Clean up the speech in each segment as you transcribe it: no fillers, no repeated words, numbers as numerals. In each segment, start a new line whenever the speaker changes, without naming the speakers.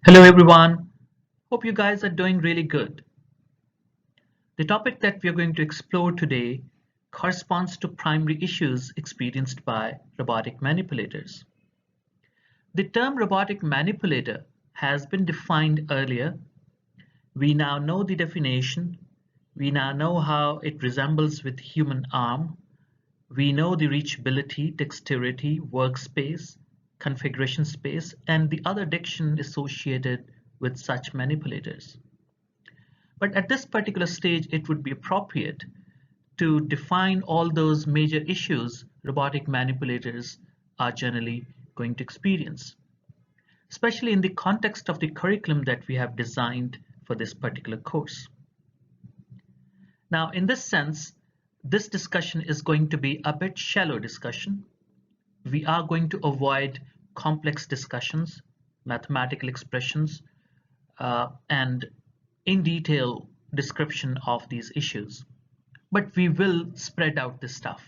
Hello everyone, hope you guys are doing really good. The topic that we are going to explore today corresponds to primary issues experienced by robotic manipulators. The term robotic manipulator has been defined earlier. We now know the definition. We now know how it resembles with human arm. We know the reachability, dexterity, workspace, configuration space, and the other diction associated with such manipulators. But at this particular stage, it would be appropriate to define all those major issues robotic manipulators are generally going to experience, especially in the context of the curriculum that we have designed for this particular course. Now, in this sense, this discussion is going to be a bit shallow discussion. We are going to avoid complex discussions, mathematical expressions, and in detail description of these issues. But we will spread out this stuff.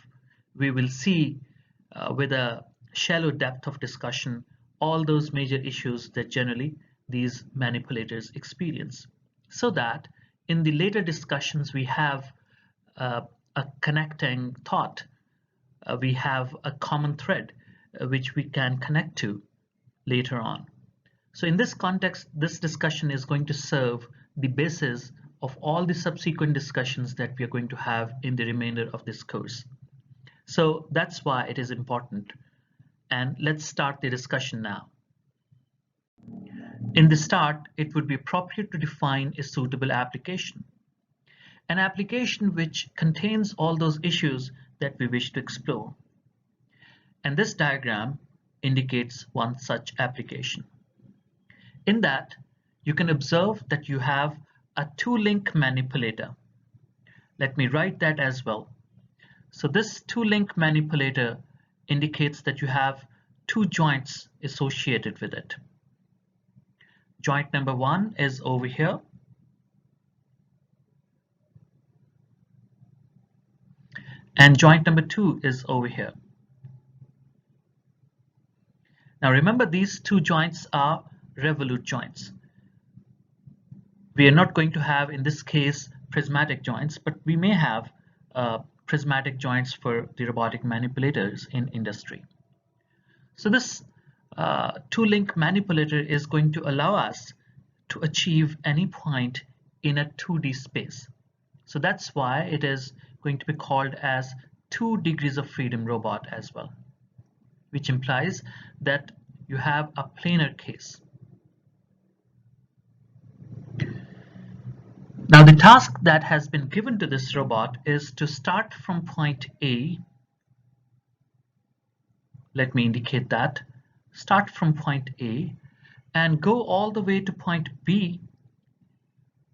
We will see with a shallow depth of discussion all those major issues that generally these manipulators experience, so that in the later discussions we have a connecting thought, we have a common thread which we can connect to later on. So in this context, this discussion is going to serve the basis of all the subsequent discussions that we are going to have in the remainder of this course. So that's why it is important. And let's start the discussion now. In the start, it would be appropriate to define a suitable application. An application which contains all those issues that we wish to explore. And this diagram indicates one such application. In that, you can observe that you have a two-link manipulator. Let me write that as well. So this two-link manipulator indicates that you have two joints associated with it. Joint number one is over here. And joint number two is over here. Now remember, these two joints are revolute joints. We are not going to have, in this case, prismatic joints, but we may have prismatic joints for the robotic manipulators in industry. So this two-link manipulator is going to allow us to achieve any point in a 2D space. So that's why it is going to be called as 2 degrees of freedom robot as well, which implies that you have a planar case. Now the task that has been given to this robot is to start from point A. Let me indicate that. Start from point A and go all the way to point B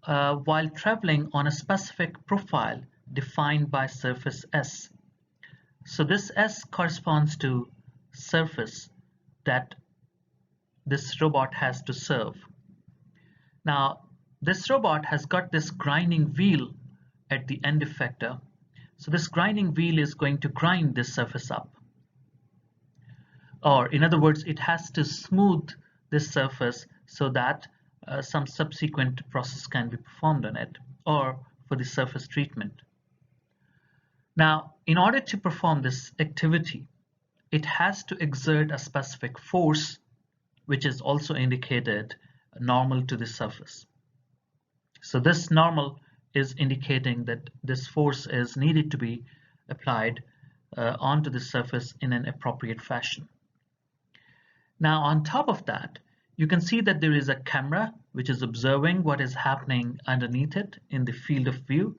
while traveling on a specific profile defined by surface S. So this S corresponds to surface that this robot has to serve. Now this robot has got this grinding wheel at the end effector. So this grinding wheel is going to grind this surface up. Or in other words, it has to smooth this surface so that some subsequent process can be performed on it, or for the surface treatment. Now, in order to perform this activity, it has to exert a specific force, which is also indicated normal to the surface. So this normal is indicating that this force is needed to be applied onto the surface in an appropriate fashion. Now on top of that, you can see that there is a camera which is observing what is happening underneath it in the field of view.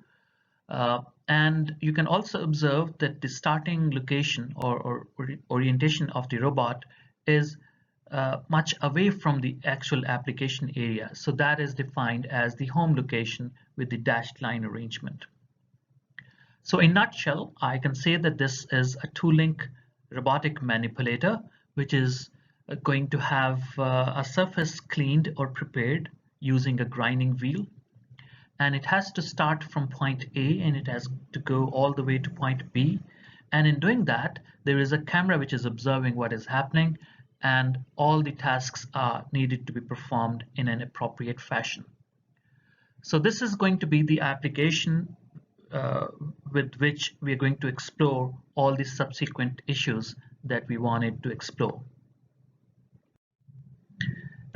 And you can also observe that the starting location or orientation of the robot is much away from the actual application area. So that is defined as the home location with the dashed line arrangement. So in a nutshell, I can say that this is a two-link robotic manipulator, which is going to have a surface cleaned or prepared using a grinding wheel. And it has to start from point A and it has to go all the way to point B. And in doing that, there is a camera which is observing what is happening, and all the tasks are needed to be performed in an appropriate fashion. So this is going to be the application with which we are going to explore all the subsequent issues that we wanted to explore.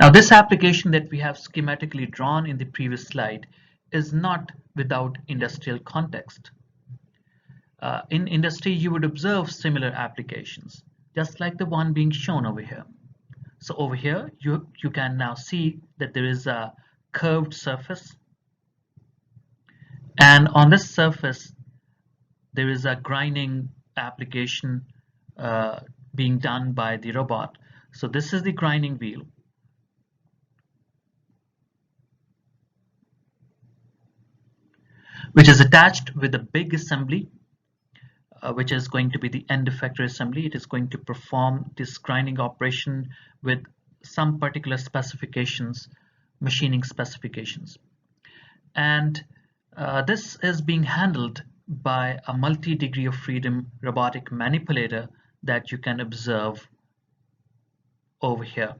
Now this application that we have schematically drawn in the previous slide is not without industrial context. In industry, you would observe similar applications, just like the one being shown over here. So over here, you can now see that there is a curved surface, and on this surface, there is a grinding application being done by the robot. So this is the grinding wheel. Which is attached with a big assembly, which is going to be the end effector assembly. It is going to perform this grinding operation with some particular specifications, machining specifications. And this is being handled by a multi-degree of freedom robotic manipulator that you can observe over here.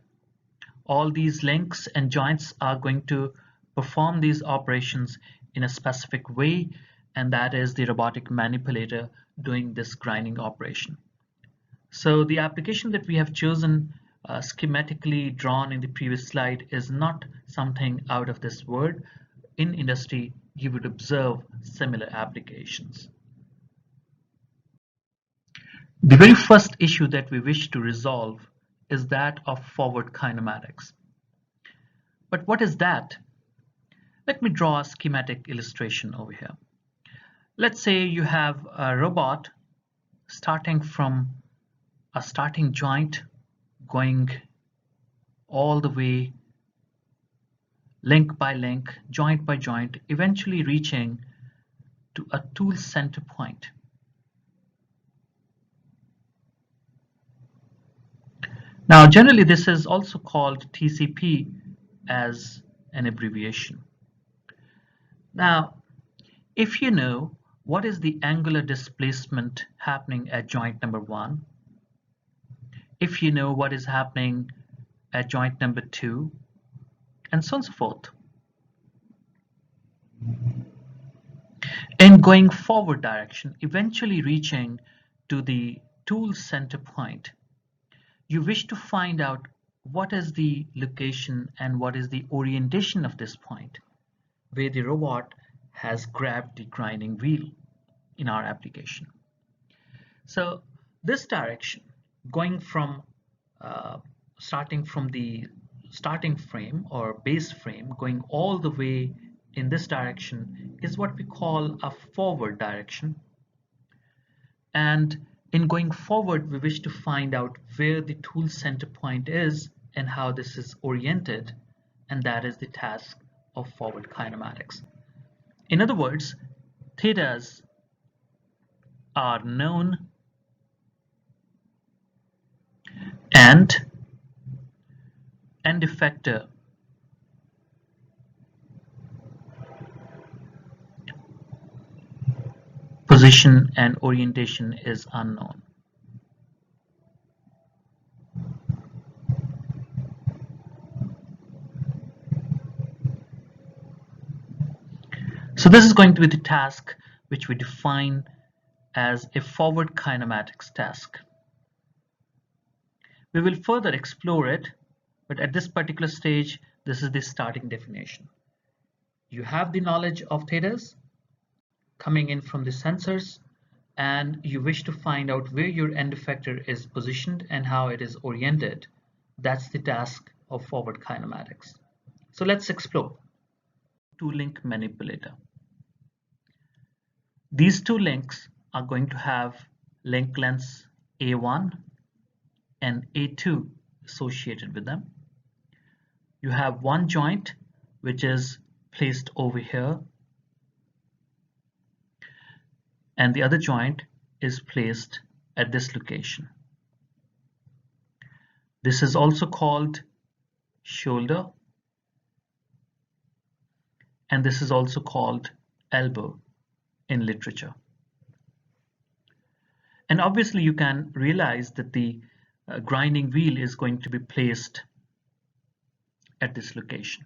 All these links and joints are going to perform these operations in a specific way, and that is the robotic manipulator doing this grinding operation. So the application that we have chosen schematically drawn in the previous slide is not something out of this world. In industry, you would observe similar applications. The very first issue that we wish to resolve is that of forward kinematics. But what is that? Let me draw a schematic illustration over here. Let's say you have a robot starting from a starting joint, going all the way link by link, joint by joint, eventually reaching to a tool center point. Now generally this is also called TCP as an abbreviation. Now, if you know what is the angular displacement happening at joint number 1, if you know what is happening at joint number 2, and so on and so forth, in going forward direction, eventually reaching to the tool center point, you wish to find out what is the location and what is the orientation of this point where the robot has grabbed the grinding wheel in our application. So this direction, going from starting from the starting frame or base frame, going all the way in this direction, is what we call a forward direction. And in going forward, we wish to find out where the tool center point is and how this is oriented, and that is the task of forward kinematics. In other words, thetas are known and end effector position and orientation is unknown. So this is going to be the task which we define as a forward kinematics task. We will further explore it, but at this particular stage, this is the starting definition. You have the knowledge of thetas coming in from the sensors, and you wish to find out where your end effector is positioned and how it is oriented. That's the task of forward kinematics. So let's explore. Two-link manipulator. These two links are going to have link lengths A1 and A2 associated with them. You have one joint which is placed over here, and the other joint is placed at this location. This is also called shoulder, and this is also called elbow in literature. And obviously you can realize that the grinding wheel is going to be placed at this location.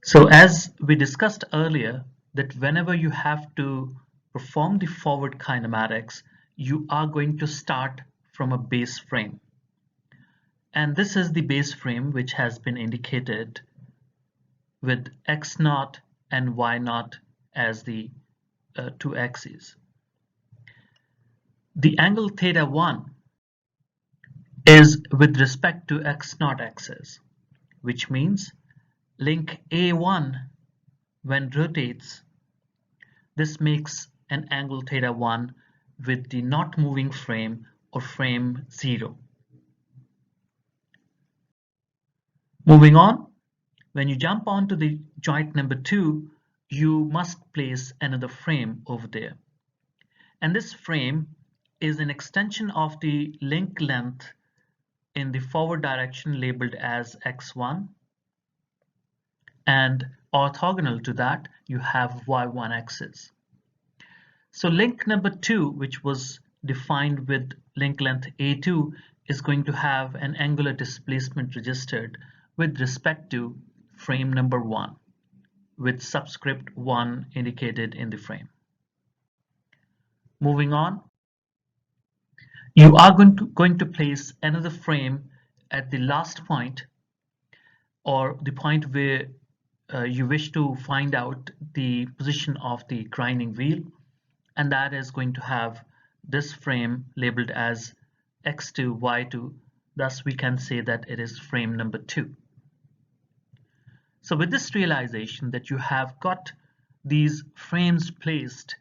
So as we discussed earlier, that whenever you have to perform the forward kinematics, you are going to start from a base frame. And this is the base frame which has been indicated with x0 and y0 as the two axes. The angle theta 1 is with respect to x0 axis, which means link A1 when rotates, this makes an angle theta 1 with the not moving frame or frame 0. Moving on, when you jump onto the joint number 2, you must place another frame over there. And this frame is an extension of the link length in the forward direction labeled as x1, and orthogonal to that you have y1 axis. So link number 2, which was defined with link length A2, is going to have an angular displacement registered with respect to frame number 1, with subscript 1 indicated in the frame. Moving on, you are going to place another frame at the last point, or the point where you wish to find out the position of the grinding wheel, and that is going to have this frame labeled as x2, y2. Thus we can say that it is frame number 2. So with this realization that you have got these frames placed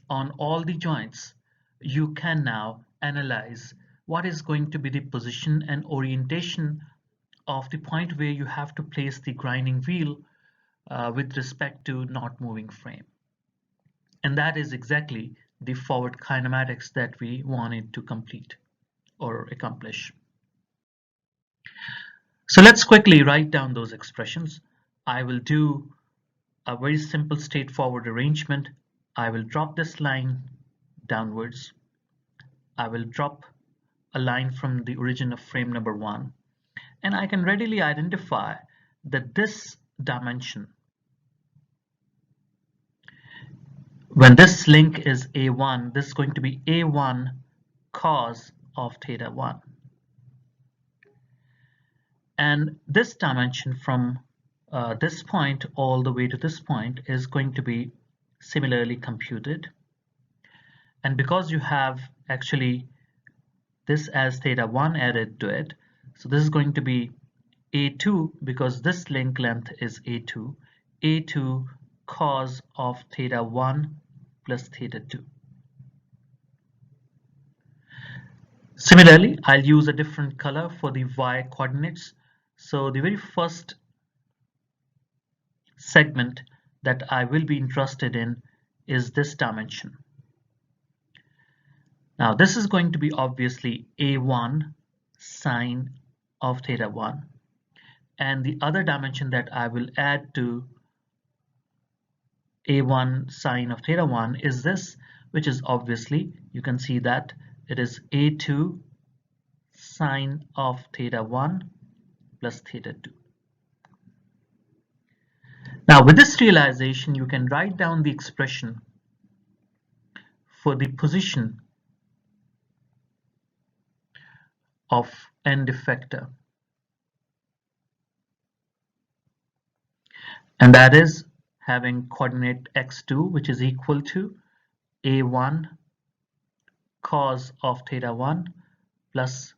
on all the joints, you can now analyze what is going to be the position and orientation of the point where you have to place the grinding wheel with respect to not moving frame. And that is exactly the forward kinematics that we wanted to complete or accomplish. So let's quickly write down those expressions. I will do a very simple straightforward arrangement. I will drop this line downwards. I will drop a line from the origin of frame number 1, and I can readily identify that this dimension, when this link is A1, this is going to be A1 cos of theta 1. And this dimension from this point all the way to this point is going to be similarly computed. And because you have actually this as theta 1 added to it, so this is going to be A2, because this link length is A2, A2 cos of theta 1 plus theta 2. Similarly, I'll use a different color for the y coordinates. So the very first segment that I will be interested in is this dimension. Now this is going to be obviously A1 sine of theta 1, and the other dimension that I will add to A1 sine of theta 1 is this, which is obviously, you can see that it is A2 sine of theta 1 plus theta 2. Now with this realization, you can write down the expression for the position of end effector, and that is having coordinate x2, which is equal to A1 cos of theta 1 plus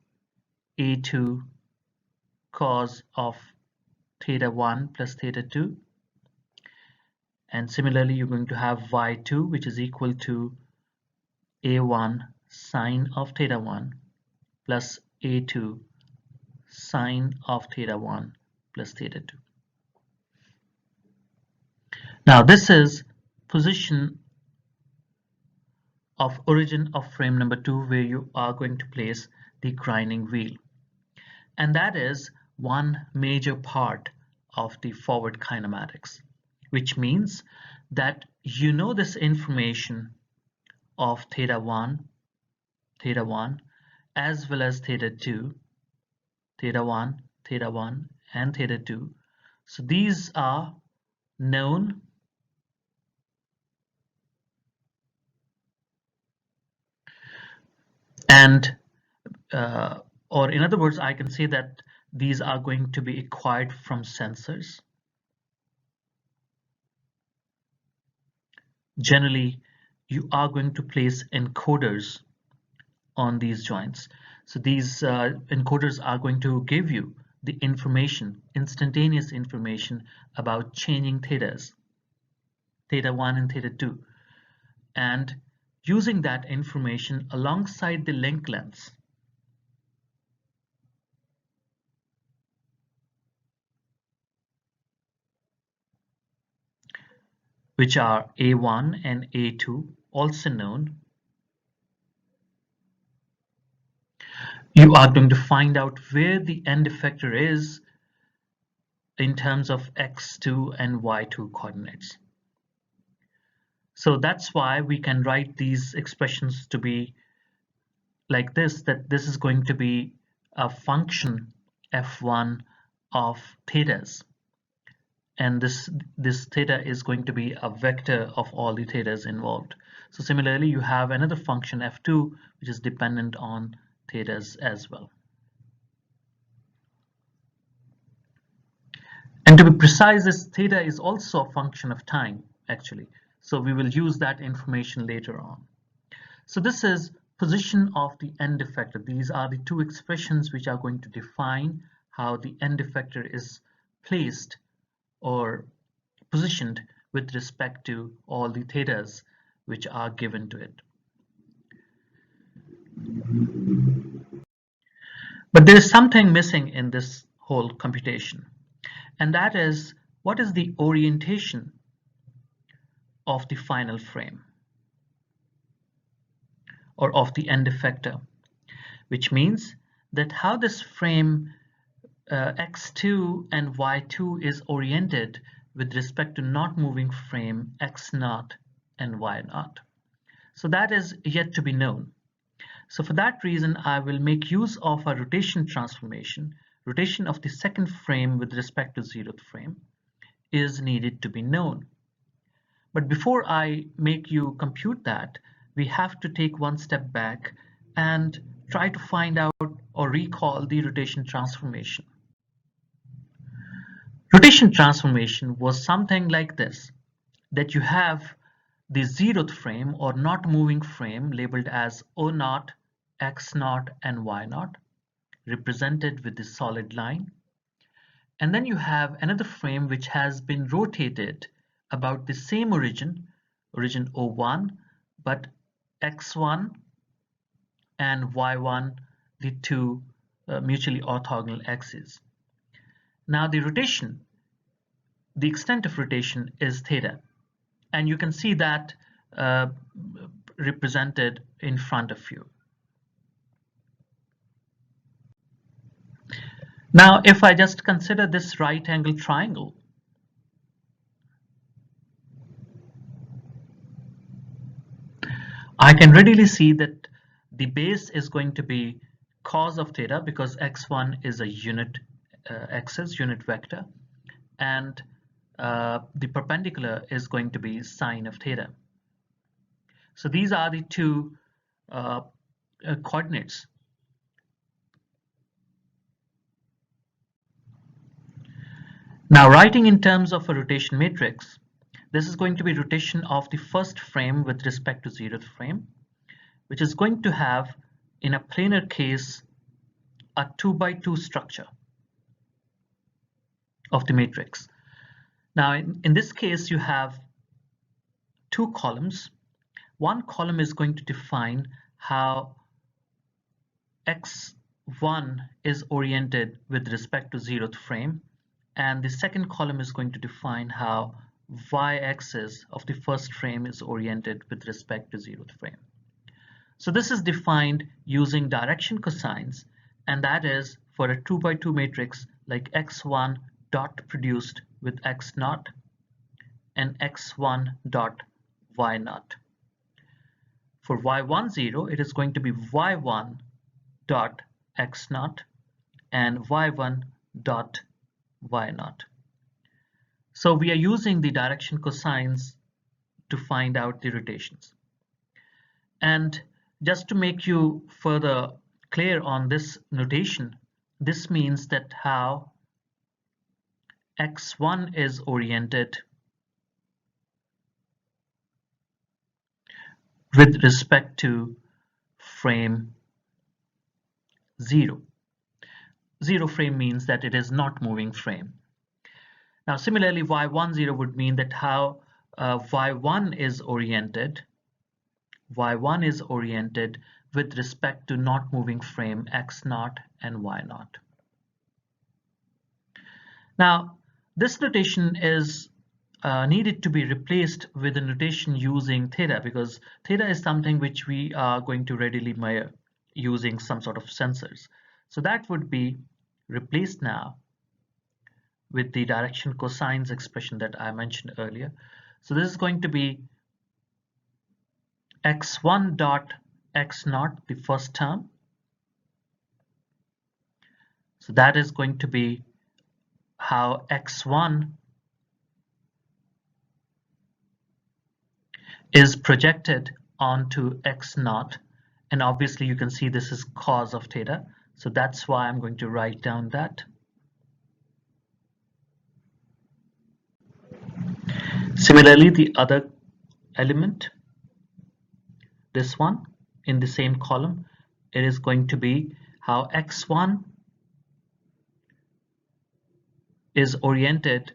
A2 cos of theta 1 plus theta 2. And similarly, you're going to have y2, which is equal to A1 sine of theta 1 plus A2 sine of theta 1 plus theta 2. Now this is position of origin of frame number 2, where you are going to place the grinding wheel. And that is one major part of the forward kinematics, which means that you know this information of theta 1, as well as theta 2, theta 1, and theta 2. So these are known, and or in other words, I can say that these are going to be acquired from sensors. Generally, you are going to place encoders on these joints. So these encoders are going to give you the information, instantaneous information about changing thetas, theta 1 and theta 2, and using that information alongside the link lengths, which are A1 and A2, also known, you are going to find out where the end effector is in terms of x2 and y2 coordinates. So that's why we can write these expressions to be like this, that this is going to be a function f1 of thetas, and this theta is going to be a vector of all the thetas involved. So similarly, you have another function f2 which is dependent on thetas as well. And to be precise, this theta is also a function of time, actually. So we will use that information later on. So this is position of the end effector. These are the two expressions which are going to define how the end effector is placed or positioned with respect to all the thetas which are given to it. But there is something missing in this whole computation, and that is, what is the orientation of the final frame or of the end effector, which means that how this frame x2 and y2 is oriented with respect to not moving frame x0 and y0. So that is yet to be known. So for that reason, I will make use of a rotation transformation. Rotation of the second frame with respect to 0th frame is needed to be known. But before I make you compute that, we have to take one step back and try to find out or recall the rotation transformation. Rotation transformation was something like this, that you have the 0th frame or not moving frame labeled as O0, X0, and Y0, represented with the solid line. And then you have another frame which has been rotated about the same origin O1, but X1 and Y1, the two mutually orthogonal axes. Now the rotation, the extent of rotation is theta, and you can see that represented in front of you. Now if I just consider this right angle triangle, I can readily see that the base is going to be cos of theta, because x1 is a unit axis, unit vector, and the perpendicular is going to be sine of theta. So these are the two coordinates. Now writing in terms of a rotation matrix, this is going to be rotation of the first frame with respect to 0th frame, which is going to have, in a planar case, a 2x2 structure of the matrix. Now in this case, you have two columns. One column is going to define how x1 is oriented with respect to 0th frame, and the second column is going to define how y-axis of the first frame is oriented with respect to 0th frame. So this is defined using direction cosines, and that is for a 2x2 matrix like x1 dot produced with x0 and x1 dot y0. For y10, it is going to be y1 dot x0 and y1 dot y0. So we are using the direction cosines to find out the rotations. And just to make you further clear on this notation, this means that how x1 is oriented with respect to frame 0. 0 frame means that it is not moving frame. Now similarly, y10 would mean that how y1 is oriented with respect to not moving frame x0 and y0. Now this notation is needed to be replaced with a notation using theta, because theta is something which we are going to readily measure using some sort of sensors. So that would be replaced now with the direction cosines expression that I mentioned earlier. So this is going to be x1 dot x0, the first term. So that is going to be how x1 is projected onto x0, and obviously you can see this is cos of theta, so that's why I'm going to write down that. Similarly, the other element, this one in the same column, it is going to be how x1 is oriented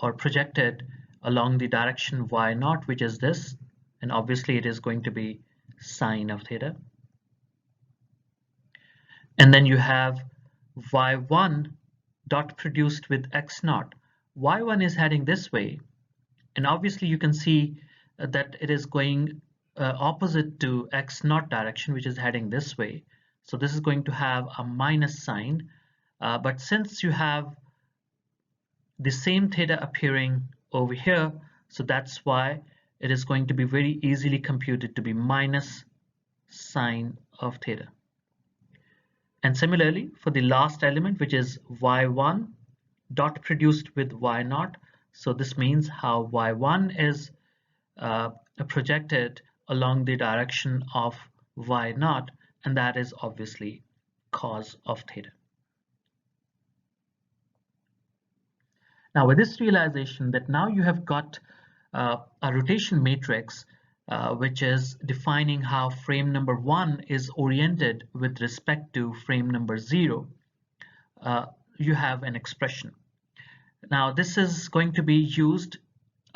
or projected along the direction y0, which is this, and obviously it is going to be sine of theta. And then you have y1 dot produced with x0. y1 is heading this way, and obviously you can see that it is going opposite to x0 direction, which is heading this way. So this is going to have a minus sign, but since you have the same theta appearing over here, so that's why it is going to be very easily computed to be minus sine of theta. And similarly, for the last element, which is y1 dot produced with y0, so this means how y1 is projected along the direction of y0, and that is obviously cos of theta. Now with this realization that now you have got a rotation matrix which is defining how frame number 1 is oriented with respect to frame number 0, you have an expression. Now this is going to be used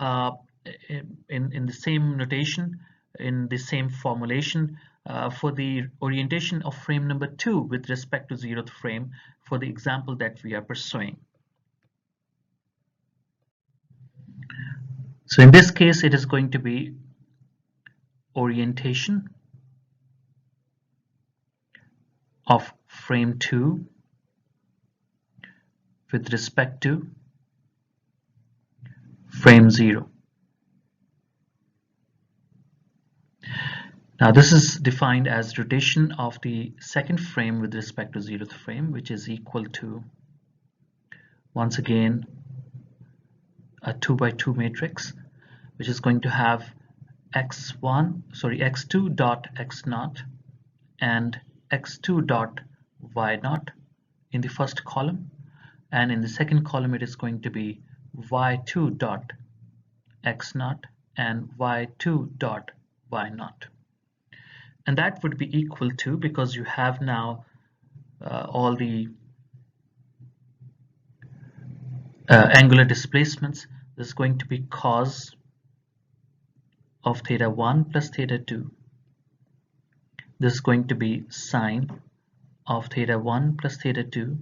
in the same notation, in the same formulation for the orientation of frame number 2 with respect to 0th frame for the example that we are pursuing. So in this case, it is going to be orientation of frame 2 with respect to frame 0. Now this is defined as rotation of the second frame with respect to 0th frame, which is equal to, once again, a 2 by 2 matrix, which is going to have x2 dot x0 and x2 dot y0 in the first column, and in the second column it is going to be y2 dot x0 and y2 dot y0, and that would be equal to, because you have now all the angular displacements, this is going to be cos of theta 1 plus theta 2. This is going to be sine of theta 1 plus theta 2.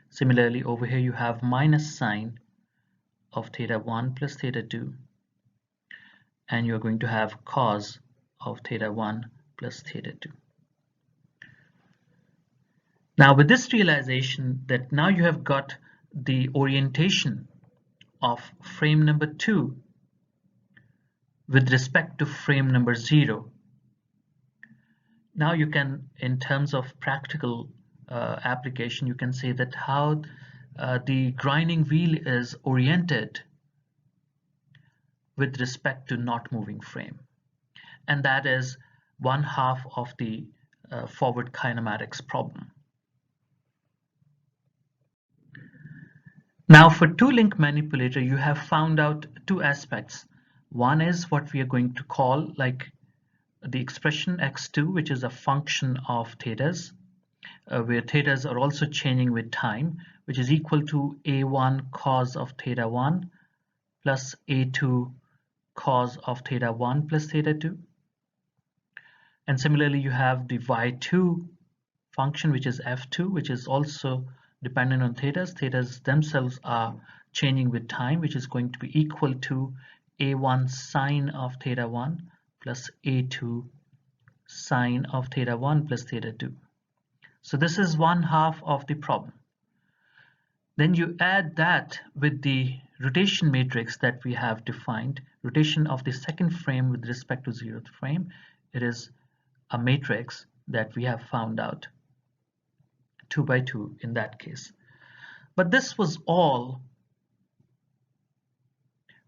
Similarly, over here you have minus sine of theta 1 plus theta 2, and you're going to have cos of theta 1 plus theta 2. Now with this realization that now you have got the orientation of frame number 2 with respect to frame number 0. Now you can, in terms of practical application, you can say that how the grinding wheel is oriented with respect to not moving frame, and that is one half of the forward kinematics problem. Now for two-link manipulator, you have found out two aspects. One is what we are going to call like the expression x2, which is a function of thetas, where thetas are also changing with time, which is equal to a1 cos of theta 1 plus a2 cos of theta 1 plus theta 2. And similarly, you have the y2 function, which is f2, which is also dependent on thetas. Thetas themselves are changing with time, which is going to be equal to a1 sine of theta 1 plus a2 sine of theta 1 plus theta 2. So this is one half of the problem. Then you add that with the rotation matrix that we have defined, rotation of the second frame with respect to 0th frame. It is a matrix that we have found out, 2 by 2 in that case. But this was all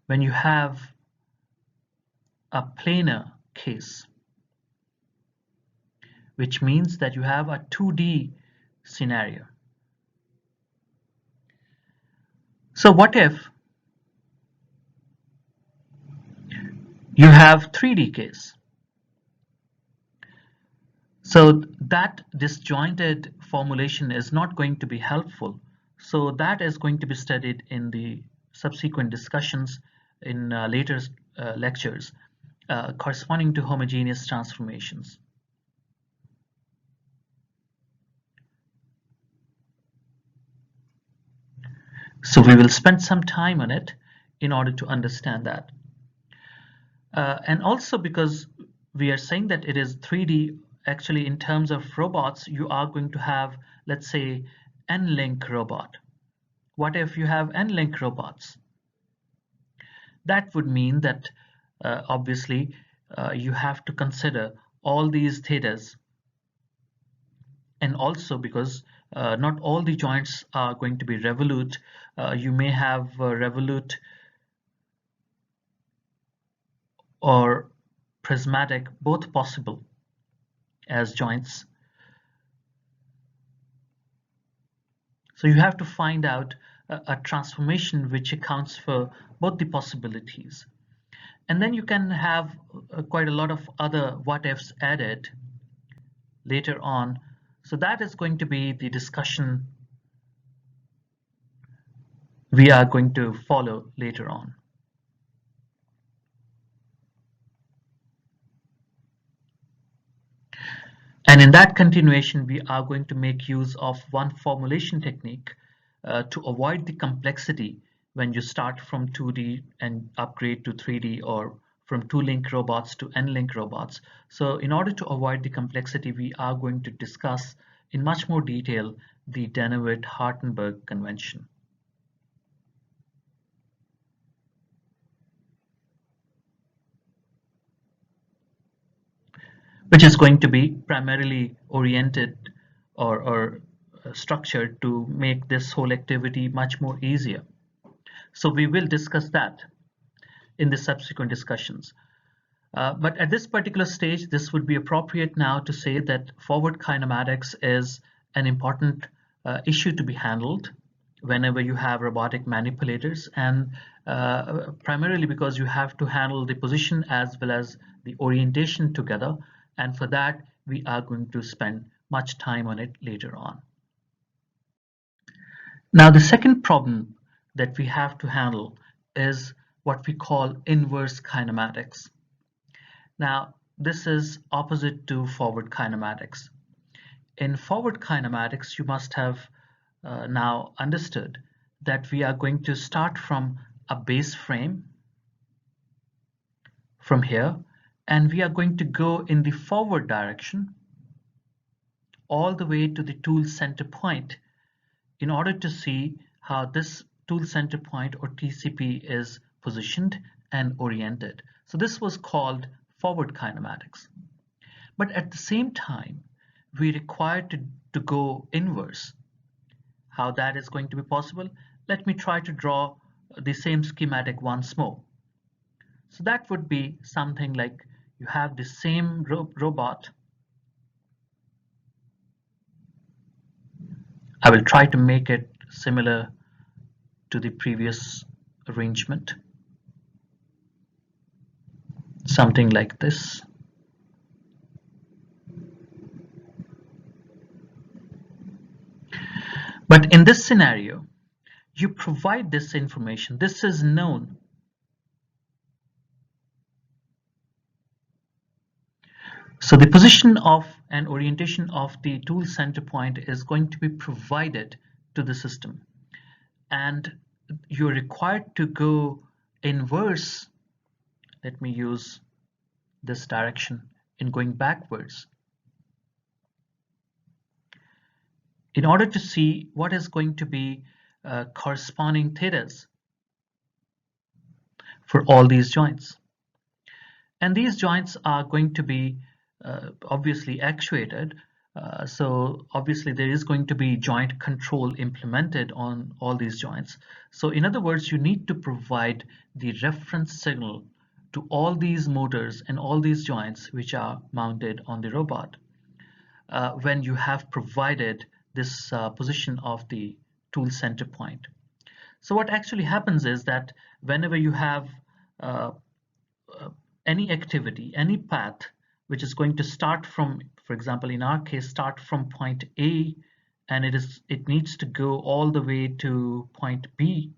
when you have a planar case, which means that you have a 2D scenario. So what if you have 3D case? So that disjointed formulation is not going to be helpful. So that is going to be studied in the subsequent discussions in later lectures corresponding to homogeneous transformations. So we will spend some time on it in order to understand that. And also because we are saying that it is 3D, actually in terms of robots, you are going to have, let's say, n-link robot. What if you have n-link robots? That would mean that obviously you have to consider all these thetas, and also because not all the joints are going to be revolute. You may have revolute or prismatic, both possible as joints. So you have to find out a transformation which accounts for both the possibilities. And then you can have quite a lot of other what ifs added later on. So that is going to be the discussion we are going to follow later on. And in that continuation, we are going to make use of one formulation technique to avoid the complexity when you start from 2D and upgrade to 3D, or from 2-link robots to n-link robots. So in order to avoid the complexity, we are going to discuss in much more detail the Dennevit-Hartenberg convention. Which is going to be primarily oriented or structured to make this whole activity much more easier. So we will discuss that in the subsequent discussions. But at this particular stage, this would be appropriate now to say that forward kinematics is an important issue to be handled whenever you have robotic manipulators, and primarily because you have to handle the position as well as the orientation together. And for that, we are going to spend much time on it later on. Now, the second problem that we have to handle is what we call inverse kinematics. Now, this is opposite to forward kinematics. In forward kinematics, you must have now understood that we are going to start from a base frame from here, and we are going to go in the forward direction all the way to the tool center point in order to see how this tool center point or TCP is positioned and oriented. So this was called forward kinematics. But at the same time, we require to go inverse. How that is going to be possible? Let me try to draw the same schematic once more. So that would be something like you have the same robot. I will try to make it similar to the previous arrangement. Something like this. But in this scenario, you provide this information. This is known. So the position of and orientation of the tool center point is going to be provided to the system. And you're required to go inverse. Let me use this direction in going backwards in order to see what is going to be corresponding thetas for all these joints. And these joints are going to be obviously actuated. So obviously there is going to be joint control implemented on all these joints. So in other words, you need to provide the reference signal to all these motors and all these joints which are mounted on the robot when you have provided this position of the tool center point. So what actually happens is that whenever you have any activity, any path which is going to start from, for example, in our case, start from point A, and it needs to go all the way to point B.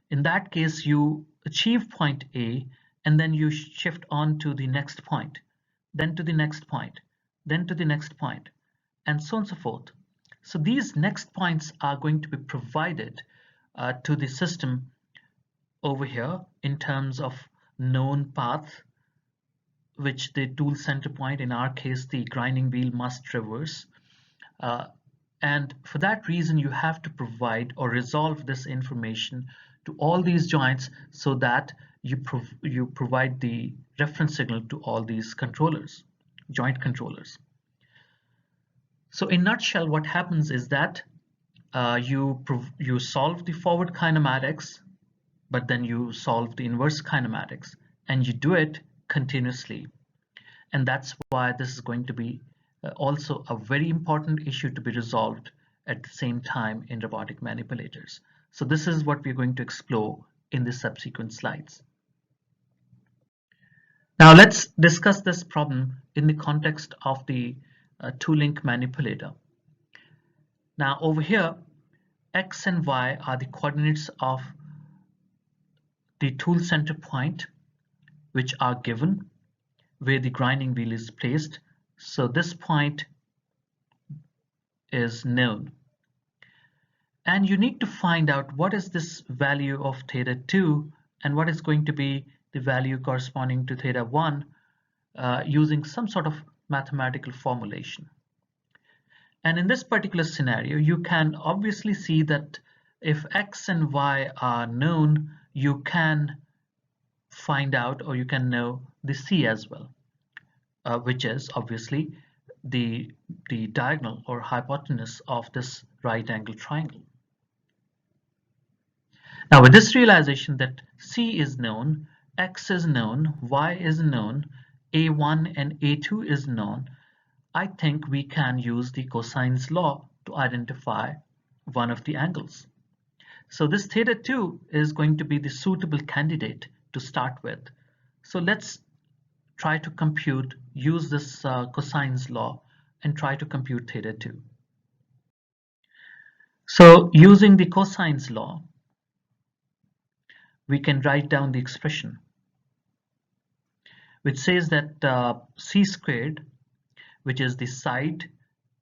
In that case, you achieve point A, and then you shift on to the next point, then to the next point, then to the next point, and so on and so forth. So these next points are going to be provided to the system over here in terms of known path which the tool center point, in our case the grinding wheel, must traverse. And for that reason you have to provide or resolve this information to all these joints so that you provide the reference signal to all these controllers, joint controllers. So in a nutshell, what happens is that you solve the forward kinematics, but then you solve the inverse kinematics, and you do it continuously. And that's why this is going to be also a very important issue to be resolved at the same time in robotic manipulators. So this is what we're going to explore in the subsequent slides. Now let's discuss this problem in the context of the two-link manipulator. Now over here, X and Y are the coordinates of the tool center point, which are given where the grinding wheel is placed. So this point is known. And you need to find out what is this value of theta 2 and what is going to be the value corresponding to theta 1 using some sort of mathematical formulation. And in this particular scenario, you can obviously see that if X and Y are known, you can find out, or you can know, the C as well, which is obviously the diagonal or hypotenuse of this right angle triangle. Now with this realization that C is known, X is known, Y is known, A1 and A2 is known, I think we can use the cosine's law to identify one of the angles. So this theta 2 is going to be the suitable candidate to start with. So let's try to compute, use this cosine's law and try to compute theta 2. So using the cosine's law, we can write down the expression which says that C squared, which is the side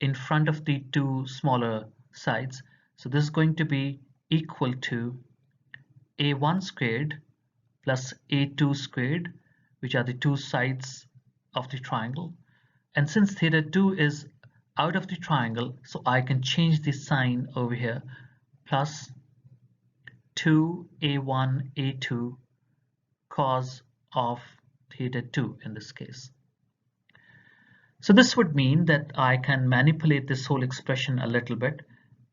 in front of the two smaller sides, so this is going to be equal to A1 squared plus A2 squared, which are the two sides of the triangle. And since theta 2 is out of the triangle, so I can change the sign over here, plus 2A1 A2 cos of theta 2 in this case. So this would mean that I can manipulate this whole expression a little bit.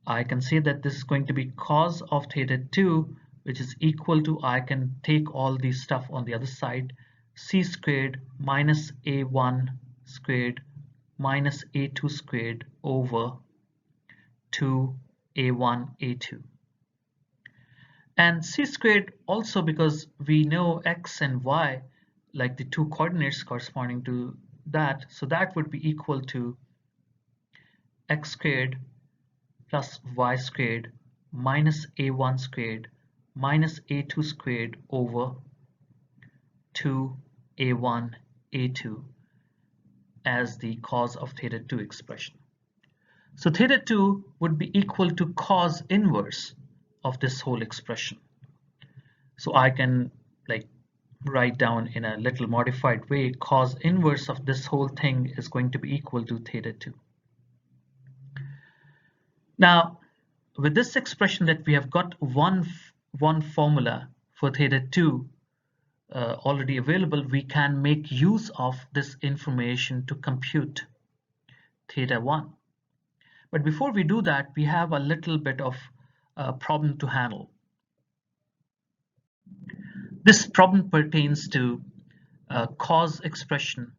I can say that this is going to be cos of theta 2, which is equal to, I can take all these stuff on the other side, c squared minus a1 squared minus a2 squared over 2a1 a2. And c squared also, because we know x and y, like the two coordinates corresponding to that, so that would be equal to x squared plus y squared minus a1 squared minus a2 squared over 2a1 a2 as the cos of theta 2 expression. So theta 2 would be equal to cos inverse of this whole expression. So I can like write down in a little modified way, cos inverse of this whole thing is going to be equal to theta 2. Now, with this expression that we have got one formula for theta 2 already available, we can make use of this information to compute theta 1. But before we do that, we have a little bit of a problem to handle. This problem pertains to cos expression,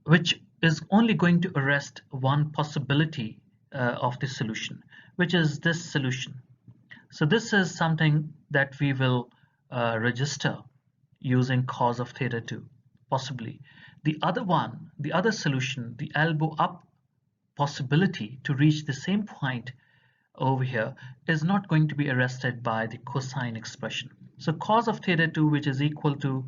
which is only going to arrest one possibility of the solution, which is this solution. So this is something that we will register using cos of theta 2, possibly. The other one, the other solution, the elbow up possibility to reach the same point over here, is not going to be arrested by the cosine expression. So cos of theta 2, which is equal to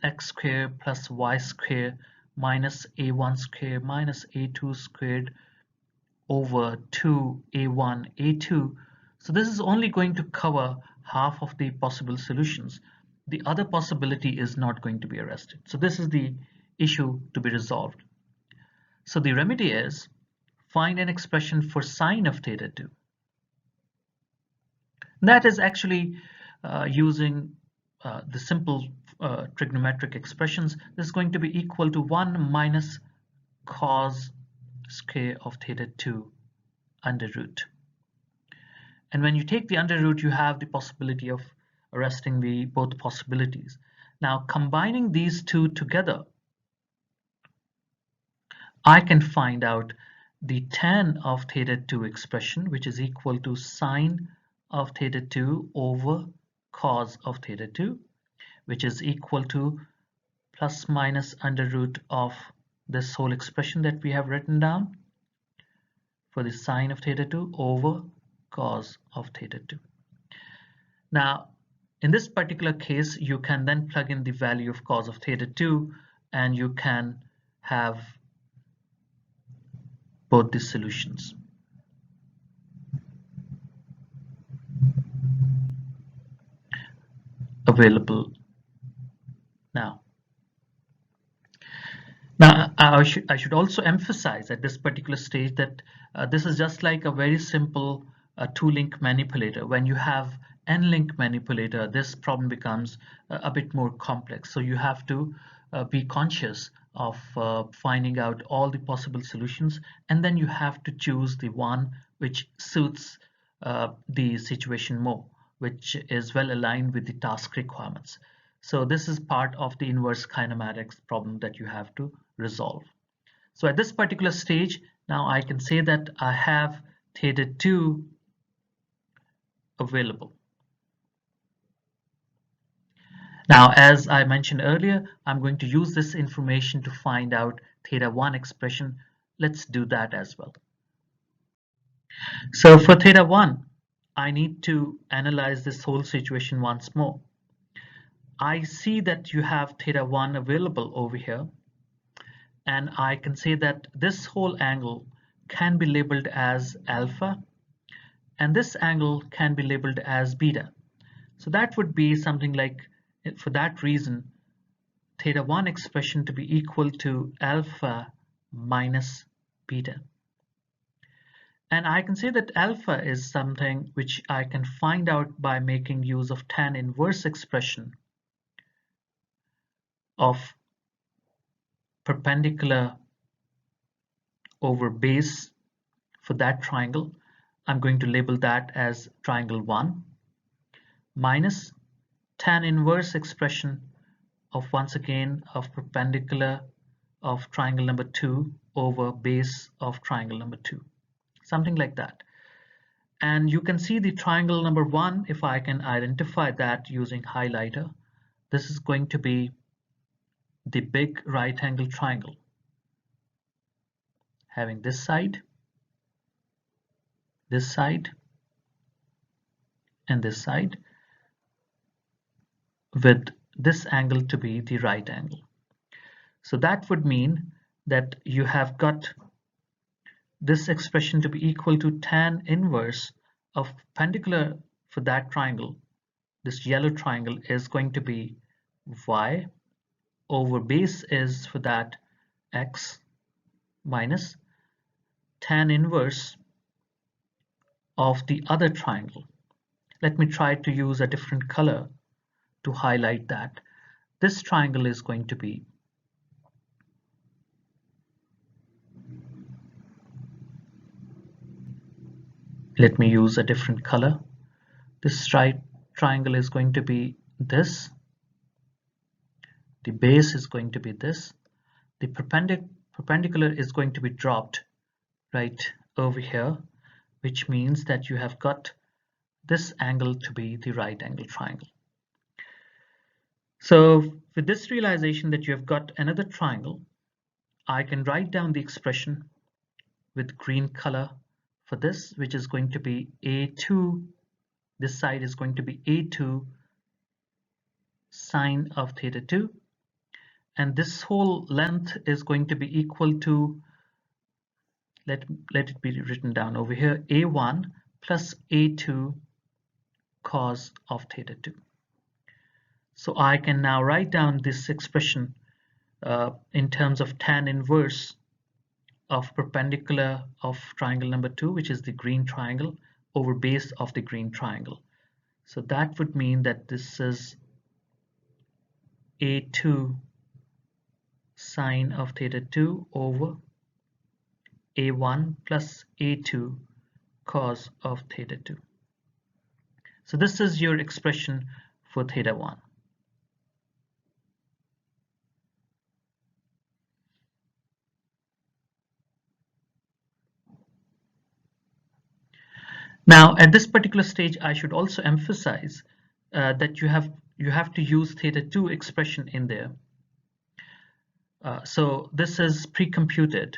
x squared plus y squared minus a1 squared minus a2 squared over 2a1 a2. So this is only going to cover half of the possible solutions. The other possibility is not going to be arrested. So this is the issue to be resolved. So the remedy is find an expression for sine of theta 2. That is actually using the simple trigonometric expressions. This is going to be equal to 1 minus cos square of theta 2 under root. And when you take the under root, you have the possibility of arresting the both possibilities. Now, combining these two together, I can find out the tan of theta 2 expression, which is equal to sine of theta 2 over cos of theta 2, which is equal to plus minus under root of this whole expression that we have written down for the sine of theta 2 over cos of theta 2. Now, in this particular case, you can then plug in the value of cos of theta 2 and you can have both the solutions. Available now. Now, I should also emphasize at this particular stage that this is just like a very simple two-link manipulator. When you have n-link manipulator, this problem becomes a bit more complex. So you have to be conscious of finding out all the possible solutions, and then you have to choose the one which suits the situation more, which is well aligned with the task requirements. So this is part of the inverse kinematics problem that you have to resolve. So at this particular stage, now I can say that I have theta 2 available. Now, as I mentioned earlier, I'm going to use this information to find out theta 1 expression. Let's do that as well. So for theta 1, I need to analyze this whole situation once more. I see that you have theta 1 available over here, and I can say that this whole angle can be labeled as alpha, and this angle can be labeled as beta. So that would be something like, for that reason, theta 1 expression to be equal to alpha minus beta. And I can say that alpha is something which I can find out by making use of tan inverse expression of perpendicular over base for that triangle. I'm going to label that as triangle 1 minus tan inverse expression of, once again, of perpendicular of triangle number 2 over base of triangle number 2, something like that. And you can see the triangle number 1, if I can identify that using highlighter, this is going to be the big right angle triangle, having this side, and this side, with this angle to be the right angle. So that would mean that you have got this expression to be equal to tan inverse of perpendicular for that triangle. This yellow triangle is going to be y over base is for that x minus tan inverse of the other triangle. Let me try to use a different color to highlight that. This triangle is going to be let me use a different color. This triangle is going to be this. The base is going to be this. The perpendicular is going to be dropped right over here, which means that you have got this angle to be the right angle triangle. So with this realization that you have got another triangle, I can write down the expression with green color for this, which is going to be A2, this side is going to be A2 sine of theta 2, and this whole length is going to be equal to, let it be written down over here, A1 plus A2 cos of theta 2. So I can now write down this expression in terms of tan inverse of perpendicular of triangle number 2, which is the green triangle, over base of the green triangle. So that would mean that this is A2 sine of theta 2 over A1 plus A2 cos of theta 2. So this is your expression for theta 1. Now, at this particular stage, I should also emphasize that you have to use theta 2 expression in there. So this is pre-computed.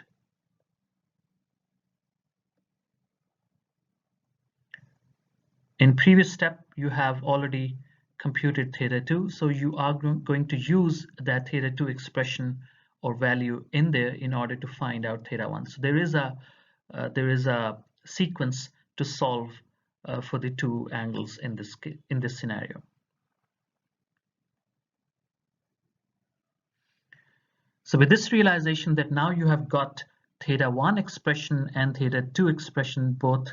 In previous step, you have already computed theta 2, so you are going to use that theta 2 expression or value in there in order to find out theta 1. So there is a sequence to solve for the two angles in this scenario. So with this realization that now you have got theta 1 expression and theta 2 expression both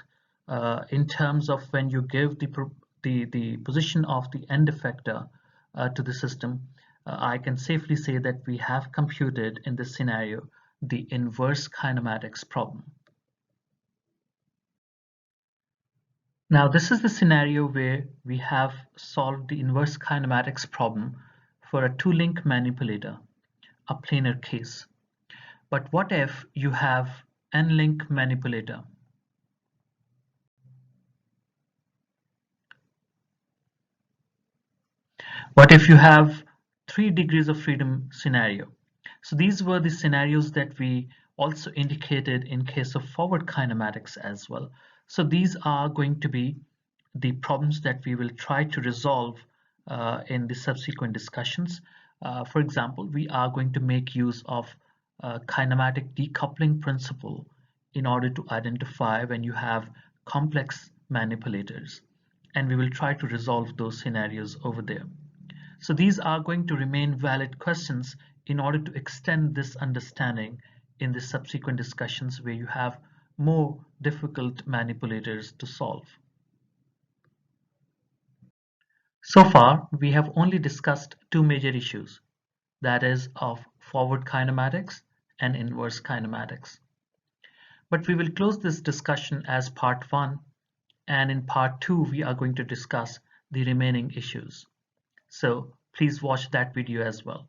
in terms of when you give the position of the end effector to the system, I can safely say that we have computed in this scenario the inverse kinematics problem. Now this is the scenario where we have solved the inverse kinematics problem for a two-link manipulator, a planar case. But what if you have n-link manipulator? What if you have 3 degrees of freedom scenario? So these were the scenarios that we also indicated in case of forward kinematics as well. So these are going to be the problems that we will try to resolve in the subsequent discussions. For example, we are going to make use of kinematic decoupling principle in order to identify when you have complex manipulators, and we will try to resolve those scenarios over there. So these are going to remain valid questions in order to extend this understanding in the subsequent discussions where you have more difficult manipulators to solve. So far, we have only discussed two major issues, that is of forward kinematics and inverse kinematics. But we will close this discussion as part 1, and in part 2 we are going to discuss the remaining issues. So please watch that video as well.